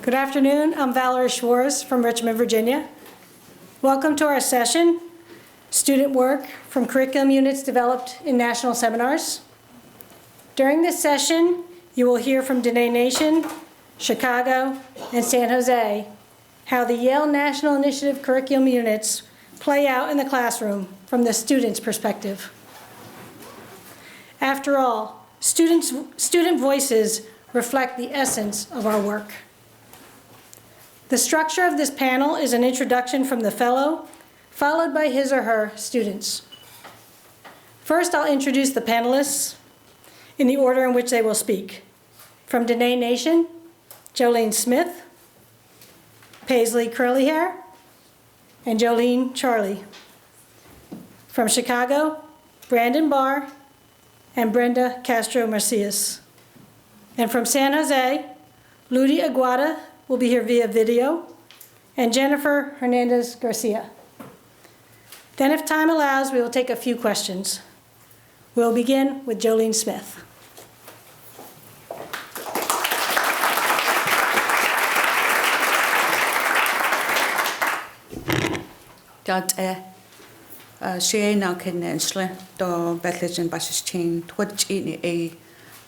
Good afternoon. I'm Valerie Schwartz from Richmond, Virginia. Welcome to our session, Student Work from Curriculum Units Developed in National Seminars. During this session, you will hear from Dine Nation, Chicago, and San Jose how the Yale National Initiative curriculum units play out in the classroom from the student's perspective. After all, student voices reflect the essence of our work. The structure of this panel is an introduction from the fellow, followed by his or her students. First, I'll introduce the panelists in the order in which they will speak. From Dine Nation, Jolene Smith, Paisley Curlyhair, and Jolene Charlie. From Chicago, Brandon Barr and Brenda Castro Macias. And from San Jose, Ludi Aguada will be here via video, and Jennifer Hernandez Garcia. Then if time allows, we will take a few questions. We'll begin with Jolene Smith. She now can answer the Bethlehem Basistin, what in a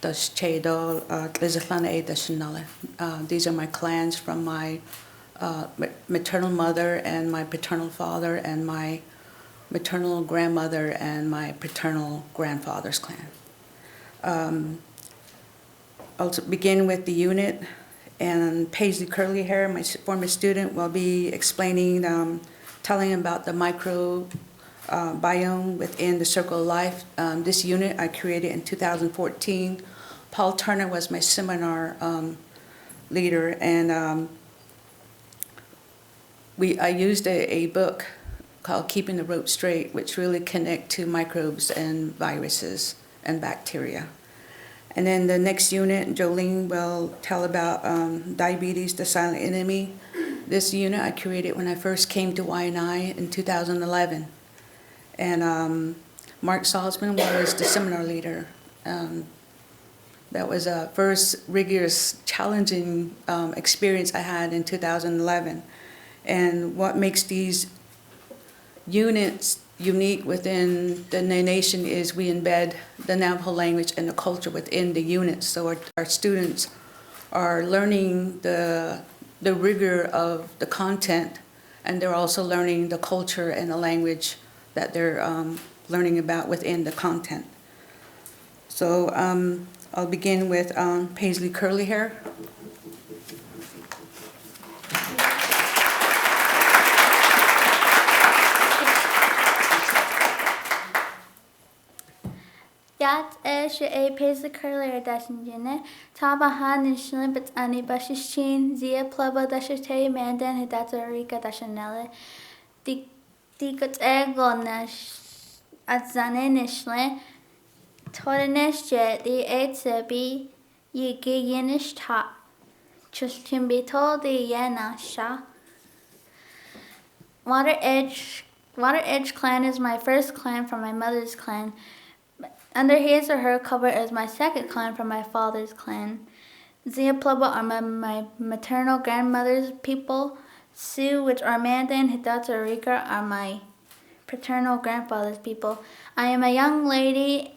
does Chadol, Lizafana a Dasinala. These are my clans from my maternal mother and my paternal father and my maternal grandmother and my paternal grandfather's clan. I'll begin with the unit, and Paisley Curlyhair, my former student, will be explaining, telling about the micro biome within the circle of life. This unit I created in 2014. Paul Turner was my seminar leader, and I used a book called Keeping the Rope Straight, which really connect to microbes and viruses and bacteria. And then the next unit, Jolene will tell about diabetes, the silent enemy. This unit I created when I first came to YNI in 2011. And Mark Salzman was the seminar leader. That was a first rigorous, challenging experience I had in 2011. And what makes these units unique within the Dine Nation is we embed the Navajo language and the culture within the units. So our students are learning the rigor of the content, and they're also learning the culture and the language that they're learning about within the content. So I'll begin with Paisley Curlyhair. Yat a Paisley Curlyhair dashinjine, Tabahan Nishlim but Ani Bashishin, Zia Plaba Dashite, Mandan Hidatarika Dashanelle, Dikut Egonash at Zane Nishle, Todanesh jet, the eight sebi, ye giginish top. Just can be told the Yana Sha. Water Edge clan is my first clan from my mother's clan. Under his or her cover is my second clan from my father's clan. Zia Plaba are my maternal grandmother's people. Sioux, which are Mandan, Hidatsa, Rika, are my paternal grandfather's people. I am a young lady,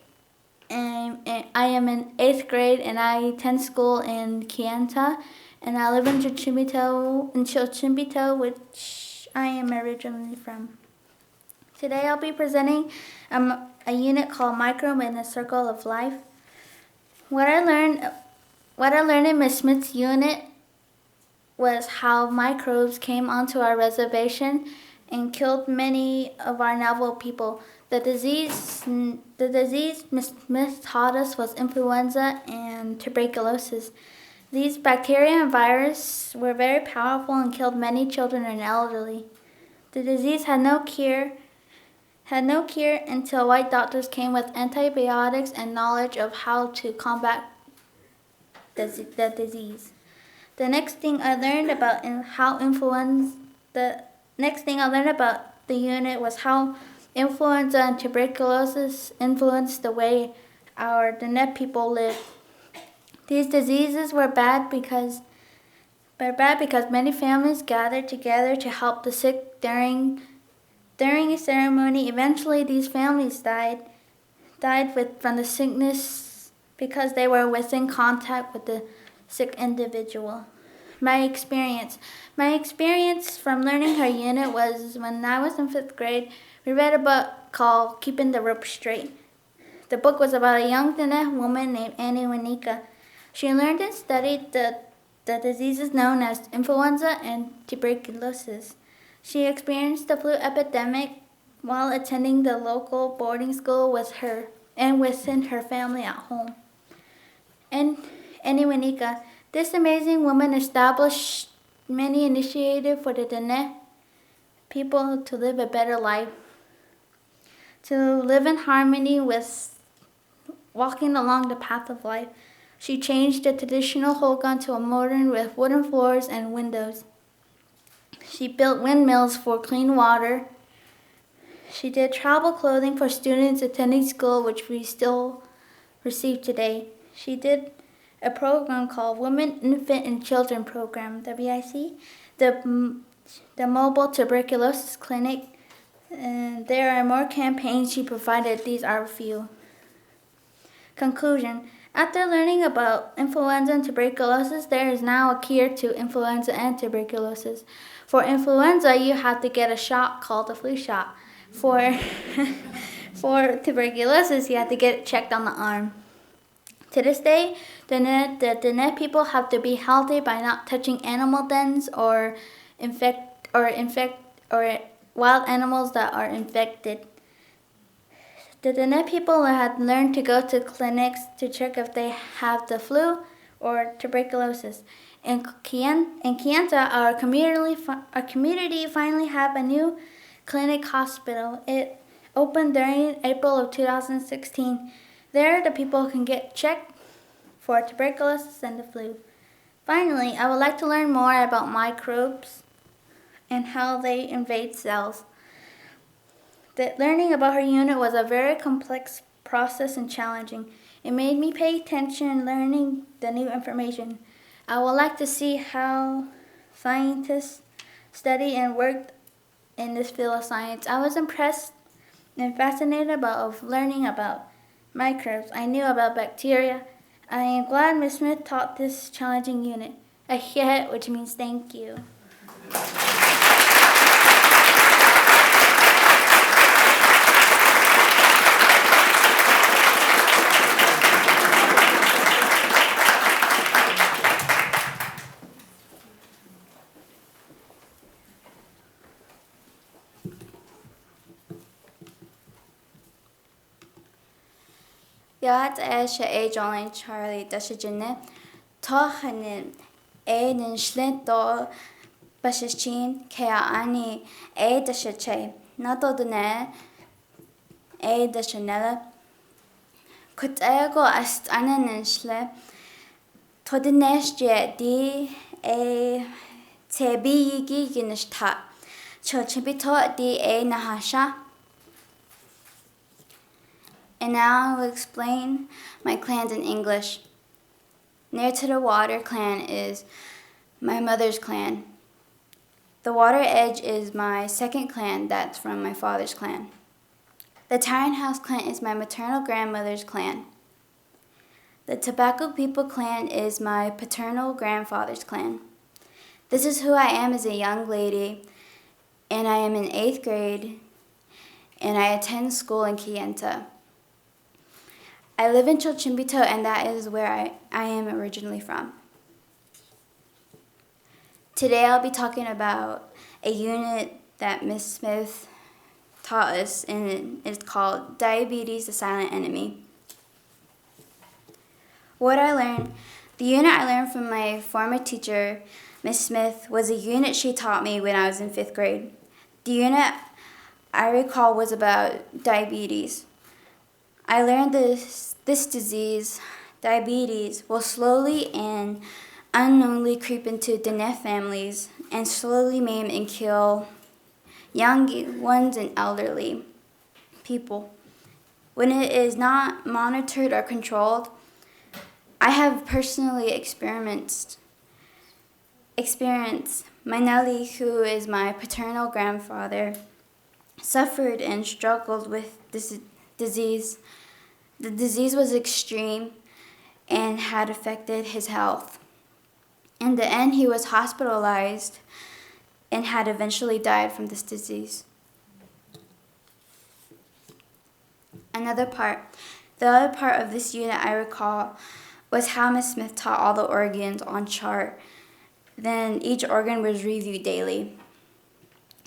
and I am in 8th grade, and I attend school in Kianta, and I live in Chochimbito, which I am originally from. Today I'll be presenting a unit called Microbe in the Circle of Life. What I learned in Ms. Smith's unit was how microbes came onto our reservation and killed many of our Navajo people. The disease Ms. Smith taught us was influenza and tuberculosis. These bacteria and viruses were very powerful and killed many children and elderly. The disease had no cure until white doctors came with antibiotics and knowledge of how to combat the disease. The next thing I learned about the unit was how influenza and tuberculosis influenced the way our Diné people live. These diseases were bad because but bad because many families gathered together to help the sick during a ceremony. Eventually, these families died from the sickness because they were within contact with the sick individual. My experience from learning her unit was when I was in 5th grade. We read a book called Keeping the Rope Straight. The book was about a young Dine woman named Annie Wanika. She learned and studied the diseases known as influenza and tuberculosis. She experienced the flu epidemic while attending the local boarding school with her and within her family at home. And Annie Wanika, this amazing woman established many initiatives for the Dine people to live a better life, to live in harmony with walking along the path of life. She changed the traditional hogan to a modern with wooden floors and windows. She built windmills for clean water. She did travel clothing for students attending school, which we still receive today. She did a program called Women, Infant, and Children Program, WIC, the Mobile Tuberculosis Clinic, and there are more campaigns she provided. These are a few. Conclusion. After learning about influenza and tuberculosis, there is now a cure to influenza and tuberculosis. For influenza, you have to get a shot called a flu shot. For tuberculosis, you have to get it checked on the arm. To this day, the Dine people have to be healthy by not touching animal dens or wild animals that are infected. The Dine people had learned to go to clinics to check if they have the flu or tuberculosis. In Kayenta, our community finally have a new clinic hospital. It opened during April of 2016. There, the people can get checked for tuberculosis and the flu. Finally, I would like to learn more about microbes and how they invade cells. Learning about her unit was a very complex process and challenging. It made me pay attention learning the new information. I would like to see how scientists study and work in this field of science. I was impressed and fascinated about learning about microbes. I knew about bacteria. I am glad Ms. Smith taught this challenging unit. Ahiet, which means thank you. Yat Asha A. Jolene Charlie Dashajine Tohanin A. Ninshlit Do Bashachin Kea Ani A. Dashache Nato Dune A. Dashanella Kutago Ast Anna Ninshle Todinestia D. A. Tebi Yigi Ginishta Chochibito D. A. Nahasha. And now I will explain my clans in English. Near to the water clan is my mother's clan. The water edge is my second clan, that's from my father's clan. The Tyron House clan is my maternal grandmother's clan. The Tobacco People clan is my paternal grandfather's clan. This is who I am as a young lady, and I am in 8th grade, and I attend school in Kayenta. I live in Chochimbito, and that is where I am originally from. Today I'll be talking about a unit that Ms. Smith taught us, and it's called Diabetes, the Silent Enemy. What I learned, the unit I learned from my former teacher, Ms. Smith, was a unit she taught me when I was in 5th grade. The unit I recall was about diabetes. I learned this disease, diabetes, will slowly and unknowingly creep into Dine families and slowly maim and kill young ones and elderly people. When it is not monitored or controlled, I have personally experienced experience, my Nelly, who is my paternal grandfather, suffered and struggled with this disease. The disease was extreme and had affected his health. In the end, he was hospitalized and had eventually died from this disease. The other part of this unit I recall was how Miss Smith taught all the organs on chart. Then each organ was reviewed daily.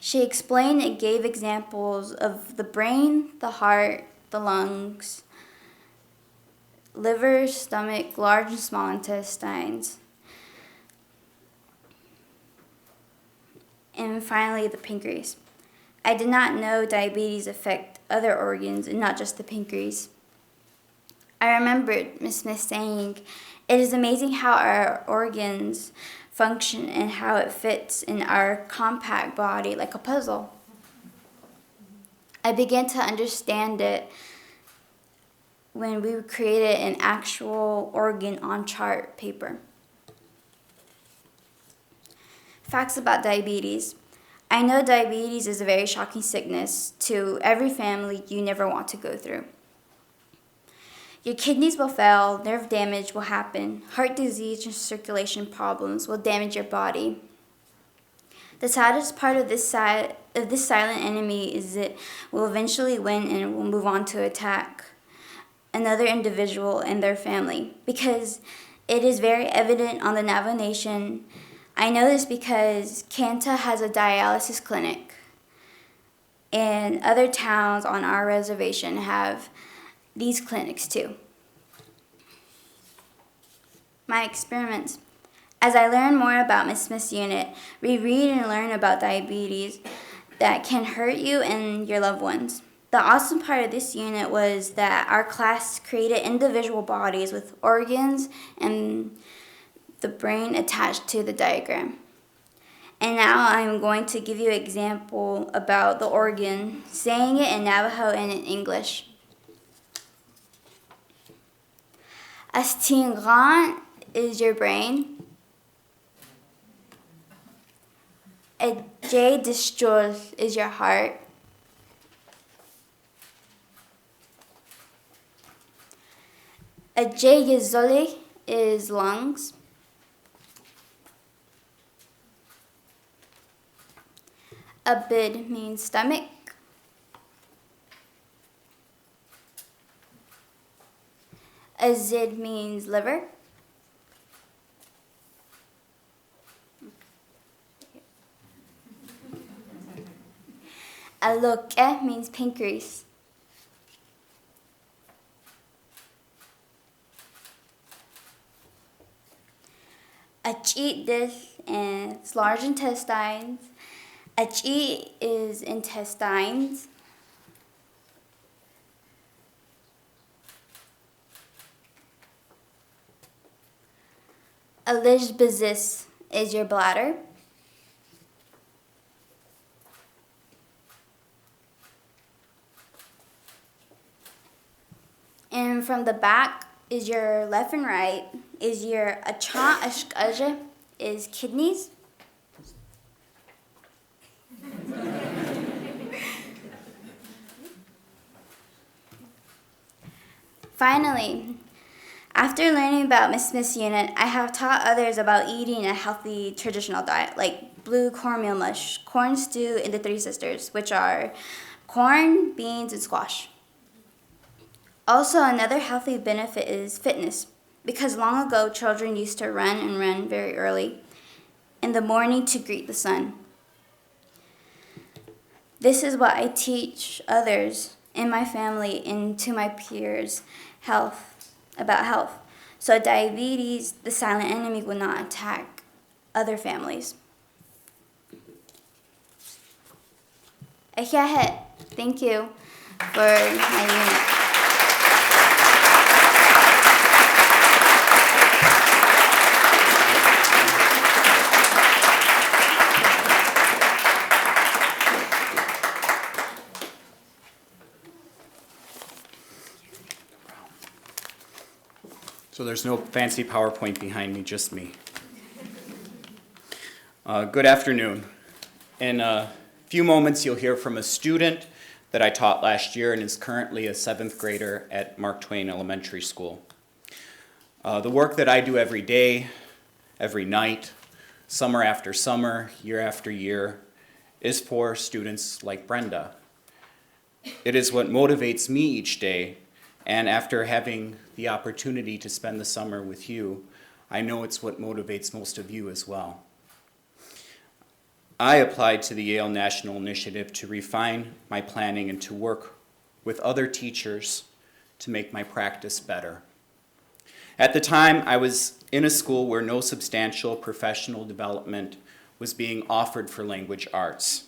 She explained and gave examples of the brain, the heart, the lungs, liver, stomach, large and small intestines, and finally the pancreas. I did not know diabetes affect other organs and not just the pancreas. I remembered Miss Smith saying, "It is amazing how our organs function and how it fits in our compact body like a puzzle." I began to understand it when we created an actual organ on chart paper. Facts about diabetes. I know diabetes is a very shocking sickness to every family you never want to go through. Your kidneys will fail, nerve damage will happen, heart disease and circulation problems will damage your body. The saddest part of this silent enemy is it will eventually win and will move on to attack another individual and their family, because it is very evident on the Navajo Nation. I know this because Kanta has a dialysis clinic, and other towns on our reservation have these clinics too. My experiments. As I learn more about Miss Smith's unit, we read and learn about diabetes that can hurt you and your loved ones. The awesome part of this unit was that our class created individual bodies with organs and the brain attached to the diagram. And now I'm going to give you an example about the organ, saying it in Navajo and in English. Astingran is your brain. A J Distrol is your heart. A J Yezole is lungs. A bid means stomach. A zid means liver. A loke means pancreas. A cheat this and it's large intestines. A cheat is intestines. A lishbizis is your bladder. And from the back is your left and right, is your achant ashkaja is kidneys. Finally, after learning about Miss Smith's unit, I have taught others about eating a healthy traditional diet, like blue cornmeal mush, corn stew, and the Three Sisters, which are corn, beans, and squash. Also, another healthy benefit is fitness, because long ago, children used to run very early in the morning to greet the sun. This is what I teach others in my family and to my peers about health. So diabetes, the silent enemy, will not attack other families. Thank you for my unit. So there's no fancy PowerPoint behind me, just me. Good afternoon. In a few moments, you'll hear from a student that I taught last year and is currently a 7th grader at Mark Twain Elementary School. The work that I do every day, every night, summer after summer, year after year, is for students like Brenda. It is what motivates me each day, and after having the opportunity to spend the summer with you, I know it's what motivates most of you as well. I applied to the Yale National Initiative to refine my planning and to work with other teachers to make my practice better. At the time, I was in a school where no substantial professional development was being offered for language arts.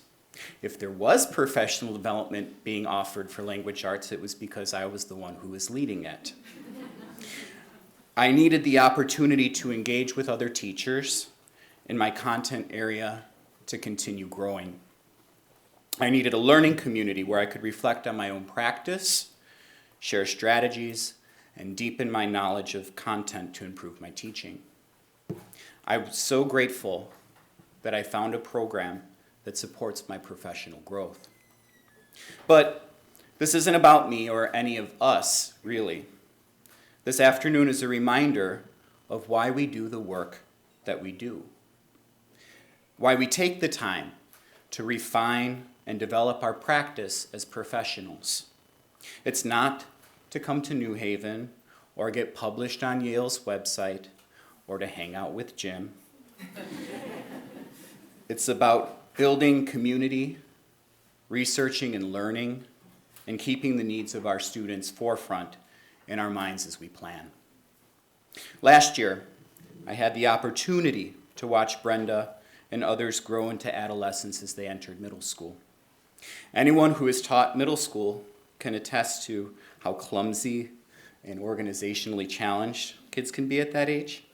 If there was professional development being offered for language arts, it was because I was the one who was leading it. I needed the opportunity to engage with other teachers in my content area to continue growing. I needed a learning community where I could reflect on my own practice, share strategies, and deepen my knowledge of content to improve my teaching. I'm so grateful that I found a program that supports my professional growth. But this isn't about me or any of us, really. This afternoon is a reminder of why we do the work that we do. Why we take the time to refine and develop our practice as professionals. It's not to come to New Haven or get published on Yale's website or to hang out with Jim. It's about building community, researching and learning, and keeping the needs of our students forefront in our minds as we plan. Last year, I had the opportunity to watch Brenda and others grow into adolescence as they entered middle school. Anyone who has taught middle school can attest to how clumsy and organizationally challenged kids can be at that age.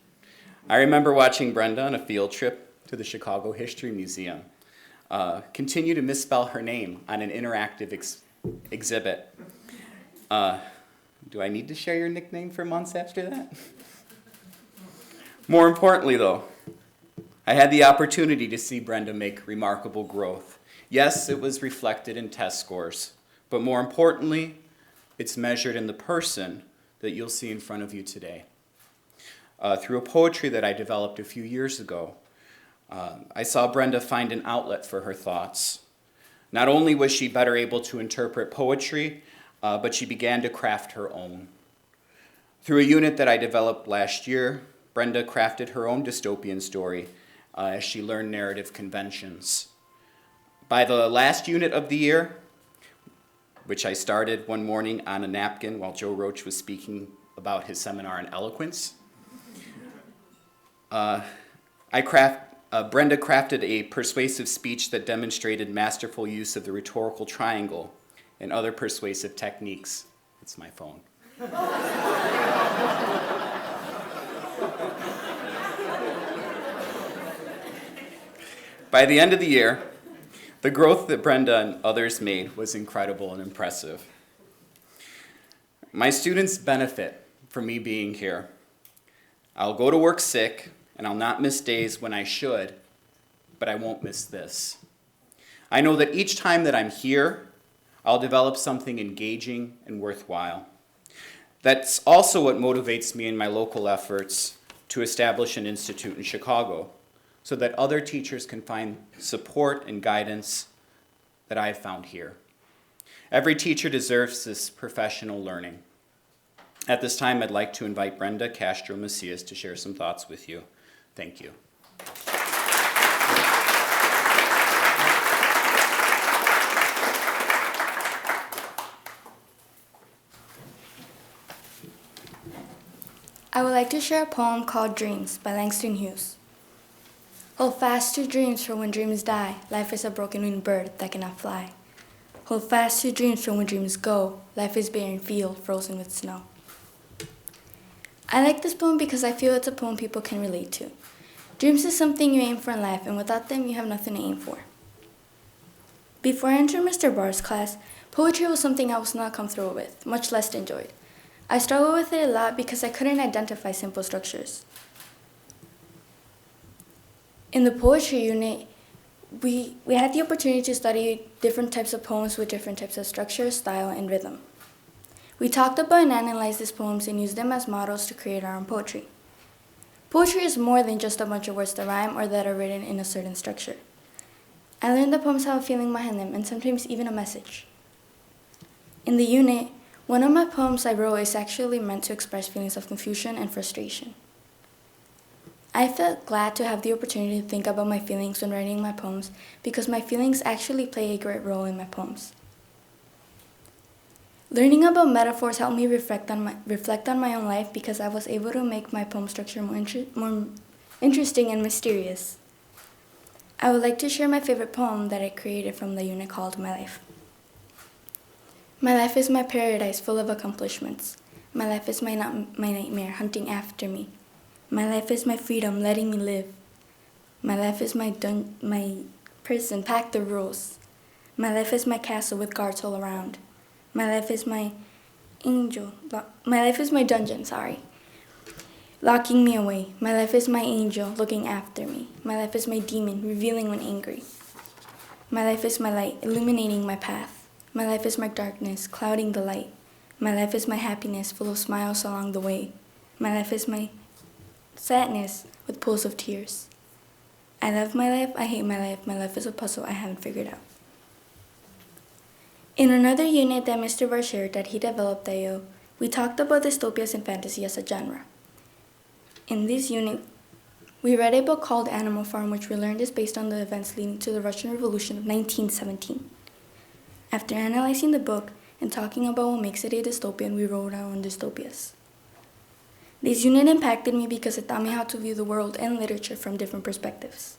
I remember watching Brenda on a field trip to the Chicago History Museum continue to misspell her name on an interactive exhibit. Do I need to share your nickname for months after that? More importantly, though, I had the opportunity to see Brenda make remarkable growth. Yes, it was reflected in test scores, but more importantly, it's measured in the person that you'll see in front of you today. Through a poetry that I developed a few years ago, I saw Brenda find an outlet for her thoughts. Not only was she better able to interpret poetry, but she began to craft her own. Through a unit that I developed last year, Brenda crafted her own dystopian story as she learned narrative conventions. By the last unit of the year, which I started one morning on a napkin while Joe Roach was speaking about his seminar on eloquence, Brenda crafted a persuasive speech that demonstrated masterful use of the rhetorical triangle and other persuasive techniques. It's my phone. By the end of the year, the growth that Brenda and others made was incredible and impressive. My students benefit from me being here. I'll go to work sick, and I'll not miss days when I should, but I won't miss this. I know that each time that I'm here, I'll develop something engaging and worthwhile. That's also what motivates me in my local efforts to establish an institute in Chicago, so that other teachers can find support and guidance that I have found here. Every teacher deserves this professional learning. At this time, I'd like to invite Brenda Castro Macias to share some thoughts with you. Thank you. I would like to share a poem called Dreams by Langston Hughes. Hold fast to dreams, for when dreams die, life is a broken-winged bird that cannot fly. Hold fast to dreams, for when dreams go, life is barren field frozen with snow. I like this poem because I feel it's a poem people can relate to. Dreams is something you aim for in life, and without them, you have nothing to aim for. Before I entered Mr. Barr's class, poetry was something I was not comfortable with, much less enjoyed. I struggled with it a lot because I couldn't identify simple structures. In the poetry unit, we had the opportunity to study different types of poems with different types of structure, style, and rhythm. We talked about and analyzed these poems and used them as models to create our own poetry. Poetry is more than just a bunch of words that rhyme or that are written in a certain structure. I learned that poems have a feeling behind them and sometimes even a message. In the unit, one of my poems I wrote is actually meant to express feelings of confusion and frustration. I felt glad to have the opportunity to think about my feelings when writing my poems because my feelings actually play a great role in my poems. Learning about metaphors helped me reflect on my own life because I was able to make my poem structure more interesting and mysterious. I would like to share my favorite poem that I created from the unit called My Life. My life is my paradise full of accomplishments. My life is my nightmare hunting after me. My life is my freedom letting me live. My life is my prison packed with rules. My life is my castle with guards all around. My life is my dungeon, locking me away. My life is my angel looking after me. My life is my demon revealing when angry. My life is my light illuminating my path. My life is my darkness clouding the light. My life is my happiness full of smiles along the way. My life is my sadness with pools of tears. I love my life, I hate my life is a puzzle I haven't figured out. In another unit that Mr. Barr shared that he developed at Yale, we talked about dystopias and fantasy as a genre. In this unit, we read a book called Animal Farm, which we learned is based on the events leading to the Russian Revolution of 1917. After analyzing the book and talking about what makes it a dystopian, we wrote our own dystopias. This unit impacted me because it taught me how to view the world and literature from different perspectives.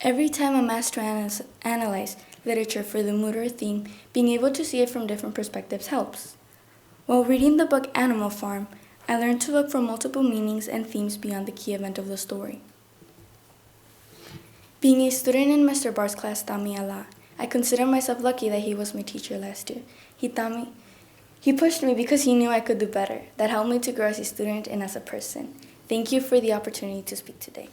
Every time I'm asked to analyze literature for the mood or theme, being able to see it from different perspectives helps. While reading the book Animal Farm, I learned to look for multiple meanings and themes beyond the key event of the story. Being a student in Mr. Barr's class taught me a lot. I consider myself lucky that he was my teacher last year. He pushed me because he knew I could do better. That helped me to grow as a student and as a person. Thank you for the opportunity to speak today.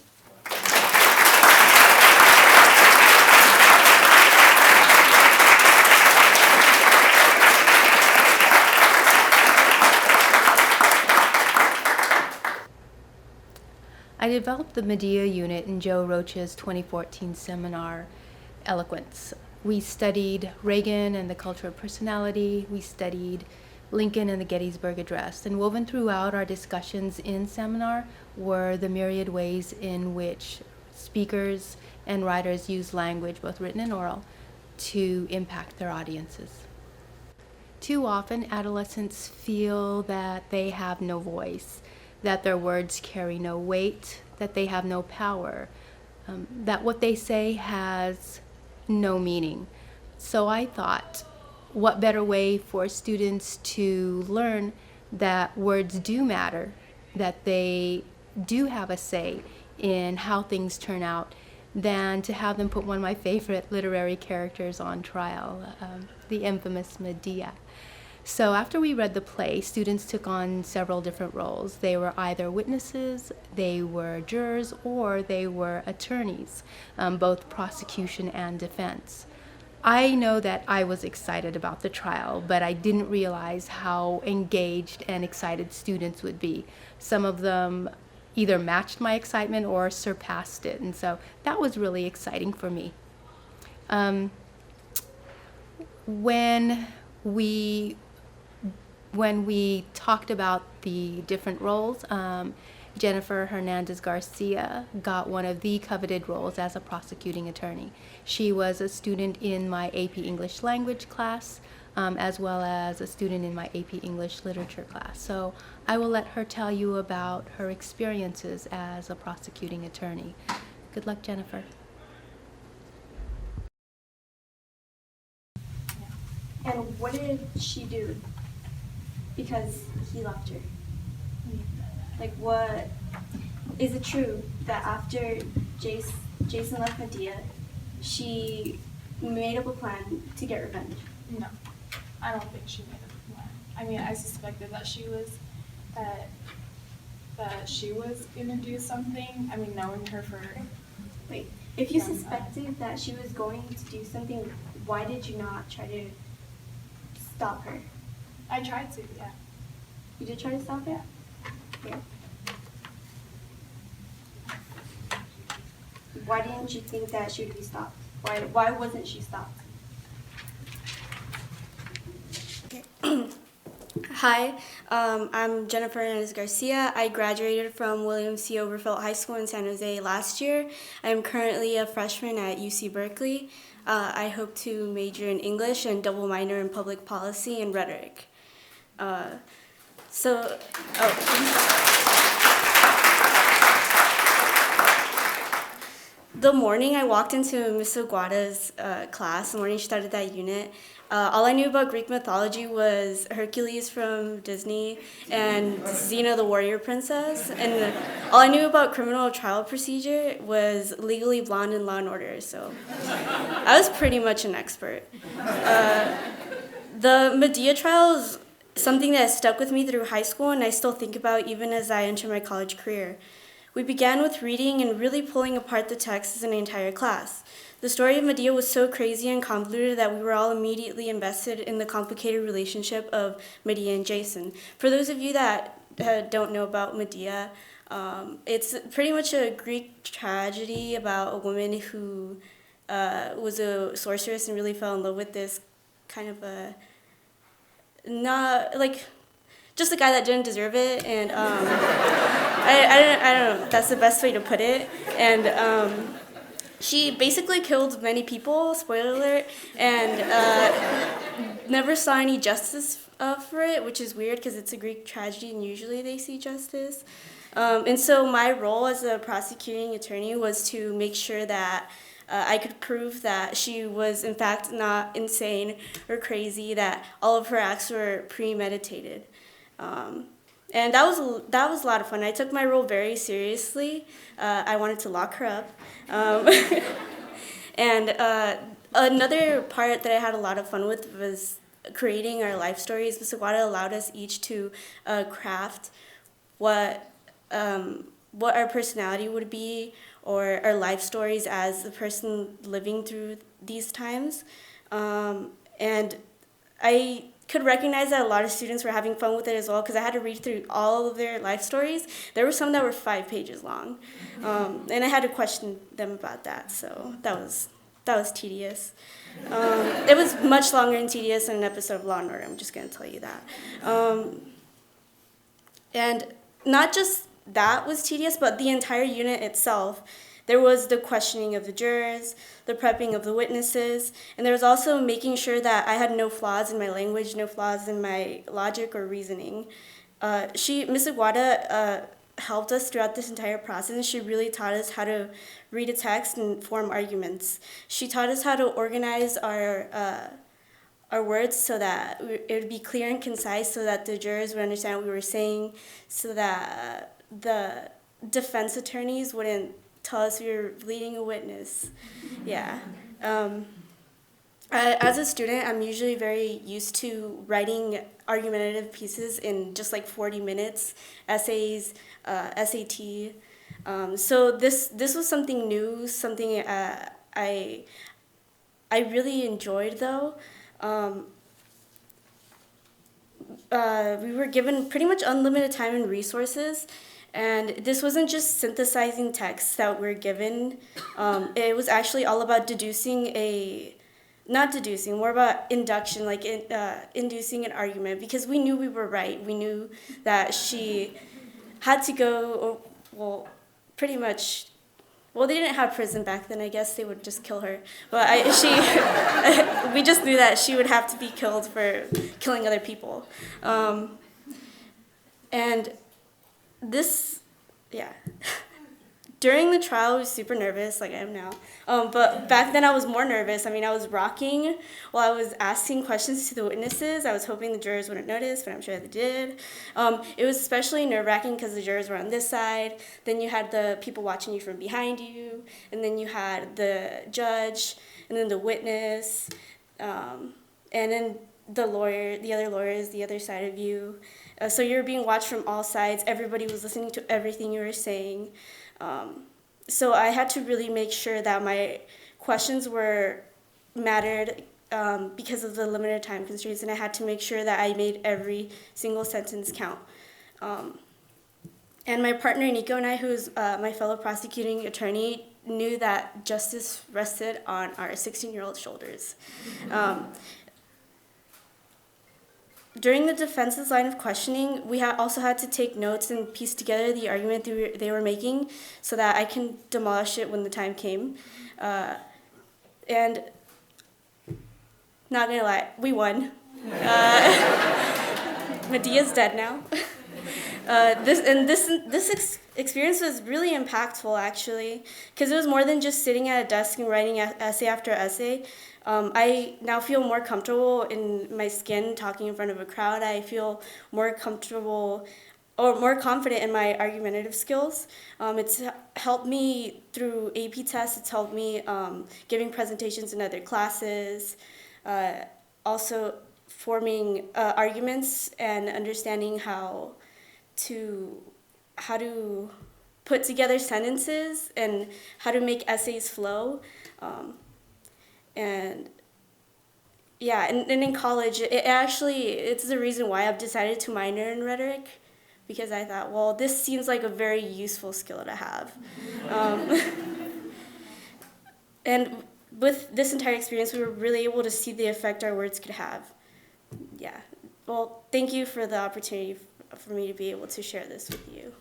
I developed the Medea unit in Joe Roach's 2014 seminar, Eloquence. We studied Reagan and the culture of personality. We studied Lincoln and the Gettysburg Address. And woven throughout our discussions in seminar were the myriad ways in which speakers and writers use language, both written and oral, to impact their audiences. Too often, adolescents feel that they have no voice, that their words carry no weight, that they have no power, that what they say has no meaning. So I thought, what better way for students to learn that words do matter, that they do have a say in how things turn out, than to have them put one of my favorite literary characters on trial, the infamous Medea. So after we read the play, students took on several different roles. They were either witnesses, they were jurors, or they were attorneys, both prosecution and defense. I know that I was excited about the trial, but I didn't realize how engaged and excited students would be. Some of them either matched my excitement or surpassed it, and so that was really exciting for me. When we talked about the different roles, Jennifer Hernandez Garcia got one of the coveted roles as a prosecuting attorney. She was a student in my AP English language class, as well as a student in my AP English literature class. So I will let her tell you about her experiences as a prosecuting attorney. Good luck, Jennifer. And what did she do? Because he left her. Like, what is it true that after Jason left Medea, she made up a plan to get revenge? No, I don't think she made up a plan. I mean, I suspected that she was that that she was gonna do something. I mean, knowing her for. Wait, if you Yeah. suspected that she was going to do something, why did you not try to stop her? I tried to, yeah. You did try to stop her? Yeah. Why didn't you think that she would be stopped? Why wasn't she stopped? Hi, I'm Jennifer Hernandez Garcia. I graduated from William C. Oberfeld High School in San Jose last year. I am currently a freshman at UC Berkeley. I hope to major in English and double minor in public policy and rhetoric. The morning I walked into Miss Aguada's class, the morning she started that unit, all I knew about Greek mythology was Hercules from Disney and Xena the Warrior Princess. And all I knew about criminal trial procedure was Legally Blonde and Law and Order. So I was pretty much an expert. The Medea trial is something that stuck with me through high school and I still think about even as I enter my college career. We began with reading and really pulling apart the text as an entire class. The story of Medea was so crazy and convoluted that we were all immediately invested in the complicated relationship of Medea and Jason. For those of you that don't know about Medea, it's pretty much a Greek tragedy about a woman who was a sorceress and really fell in love with this kind of just a guy that didn't deserve it, and I don't know, that's the best way to put it. And she basically killed many people, spoiler alert, and never saw any justice for it, which is weird because it's a Greek tragedy and usually they see justice. And so my role as a prosecuting attorney was to make sure that I could prove that she was in fact not insane or crazy, that all of her acts were premeditated. And that was a lot of fun. I took my role very seriously. I wanted to lock her up. And another part that I had a lot of fun with was creating our life stories. Ms. Aguada allowed us each to craft what our personality would be or our life stories as a person living through these times. And I could recognize that a lot of students were having fun with it as well because I had to read through all of their life stories. There were some that were 5 pages long, and I had to question them about that. So that was tedious. It was much longer and tedious than an episode of Law and Order. I'm just going to tell you that. And not just that was tedious, but the entire unit itself. There was the questioning of the jurors, the prepping of the witnesses, and there was also making sure that I had no flaws in my language, no flaws in my logic or reasoning. Ms. Aguada helped us throughout this entire process, and she really taught us how to read a text and form arguments. She taught us how to organize our words so that it would be clear and concise so that the jurors would understand what we were saying, so that the defense attorneys wouldn't tell us we were leading a witness. Yeah. As a student, I'm usually very used to writing argumentative pieces in just like 40 minutes, essays, SAT. So this was something new, something I really enjoyed though. We were given pretty much unlimited time and resources. And this wasn't just synthesizing texts that we're given. It was actually all about more about induction, like inducing an argument, because we knew we were right. We knew that she had to go, pretty much, they didn't have prison back then. I guess they would just kill her. But we just knew that she would have to be killed for killing other people. And this, yeah. During the trial, I was super nervous, like I am now. But back then, I was more nervous. I mean, I was rocking while I was asking questions to the witnesses. I was hoping the jurors wouldn't notice, but I'm sure they did. It was especially nerve-wracking because the jurors were on this side. Then you had the people watching you from behind you. And then you had the judge, and then the witness. And then the other lawyers, the other side of you. So you're being watched from all sides. Everybody was listening to everything you were saying. So I had to really make sure that my questions mattered because of the limited time constraints, and I had to make sure that I made every single sentence count. And my partner Nico and I, who's my fellow prosecuting attorney, knew that justice rested on our 16-year-old shoulders. During the defense's line of questioning, we also had to take notes and piece together the argument they were making so that I can demolish it when the time came. And not gonna lie, we won. Medea's dead now. This experience was really impactful, actually, because it was more than just sitting at a desk and writing essay after essay. I now feel more comfortable in my skin talking in front of a crowd. I feel more comfortable or more confident in my argumentative skills. It's helped me through AP tests. It's helped me giving presentations in other classes. Also forming arguments and understanding how to put together sentences and how to make essays flow. And in college, it's the reason why I've decided to minor in rhetoric, because I thought, well, this seems like a very useful skill to have. And with this entire experience, we were really able to see the effect our words could have. Yeah. Well, thank you for the opportunity for me to be able to share this with you.